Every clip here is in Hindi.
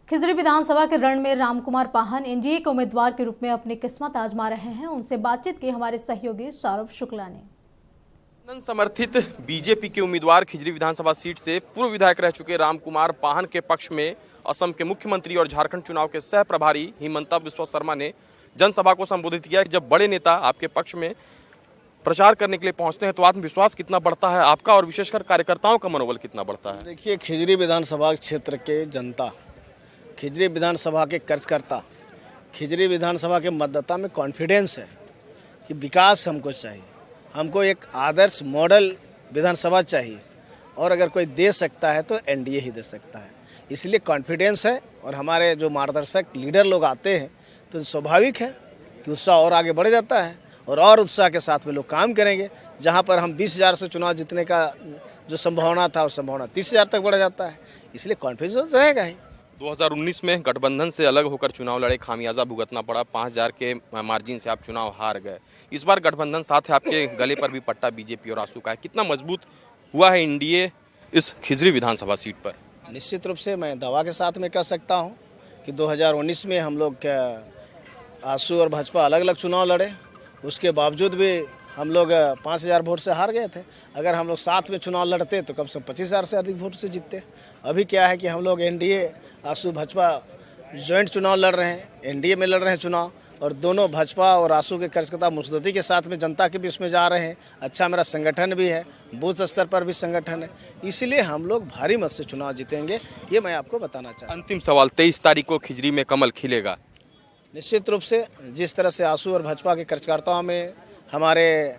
खिजरी विधानसभा के रण में रामकुमार पाहन एनडीए के उम्मीदवार के रूप में अपनी किस्मत आजमा रहे हैं। उनसे बातचीत की हमारे सहयोगी सौरभ शुक्ला ने। समर्थित बीजेपी के उम्मीदवार खिजरी विधानसभा सीट से पूर्व विधायक रह चुके रामकुमार पाहन के पक्ष में असम के मुख्यमंत्री और झारखंड चुनाव के सह प्रभारी हिमंता बिस्वा शर्मा ने जनसभा को संबोधित किया। जब बड़े नेता आपके पक्ष में प्रचार करने के लिए पहुंचते हैं तो आत्मविश्वास कितना बढ़ता है आपका और विशेषकर कार्यकर्ताओं का मनोबल कितना बढ़ता है? देखिए, खिजरी विधानसभा क्षेत्र के जनता, खिजरी विधानसभा के कार्यकर्ता, खिजरी विधानसभा के मतदाता में कॉन्फिडेंस है कि विकास हमको चाहिए। हमको एक आदर्श मॉडल विधानसभा चाहिए और अगर कोई दे सकता है तो एनडीए ही दे सकता है। इसलिए कॉन्फिडेंस है और हमारे जो मार्गदर्शक लीडर लोग आते हैं तो स्वाभाविक है कि उत्साह और आगे बढ़ जाता है और उत्साह के साथ में लोग काम करेंगे। जहां पर हम 20,000 से चुनाव जीतने का जो संभावना था, वो संभावना 30,000 तक बढ़ जाता है। इसलिए कॉन्फिडेंस रहेगा ही। 2019 में गठबंधन से अलग होकर चुनाव लड़े, खामियाजा भुगतना पड़ा, 5,000 के मार्जिन से आप चुनाव हार गए। इस बार गठबंधन साथ है, आपके गले पर भी पट्टा बीजेपी और आसू का है। कितना मजबूत हुआ है एनडीए इस खिजरी विधानसभा सीट पर? निश्चित रूप से मैं दावा के साथ में कह सकता हूं कि 2019 में हम लोग आसू और भाजपा अलग अलग चुनाव लड़े, उसके बावजूद भी हम लोग 5,000 वोट से हार गए थे। अगर हम लोग साथ में चुनाव लड़ते तो कम से कम 25,000 से अधिक वोट से जीतते। अभी क्या है कि हम लोग एनडीए आसू भाजपा जॉइंट चुनाव लड़ रहे हैं, एनडीए में लड़ रहे हैं चुनाव, और दोनों भाजपा और आसू के कार्यकर्ता मुस्तैदी के साथ में जनता के बीच में जा रहे हैं। अच्छा मेरा संगठन भी है, बूथ स्तर पर भी संगठन है, इसीलिए हम लोग भारी मत से चुनाव जीतेंगे, ये मैं आपको बताना चाहता हूँ। अंतिम सवाल, 23 तारीख को खिजरी में कमल खिलेगा? निश्चित रूप से जिस तरह से आसू और भाजपा के कार्यकर्ताओं में हमारे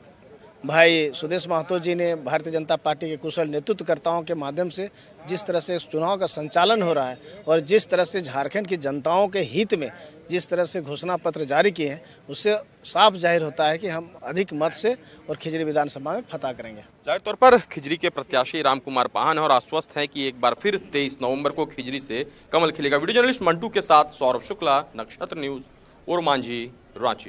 भाई सुदेश महतो जी ने भारतीय जनता पार्टी के कुशल नेतृत्वकर्ताओं के माध्यम से जिस तरह से चुनाव का संचालन हो रहा है और जिस तरह से झारखंड की जनताओं के हित में जिस तरह से घोषणा पत्र जारी किए हैं, उससे साफ जाहिर होता है कि हम अधिक मत से और खिजरी विधानसभा में फतह करेंगे। जाहिर तौर पर खिजरी के प्रत्याशी रामकुमार पाहन और आश्वस्त हैं कि एक बार फिर 23 नवंबर को खिजरी से कमल खिलेगा। वीडियो जर्नलिस्ट मंटू के साथ सौरभ शुक्ला, नक्षत्र न्यूज, ओरमांझी, रांची।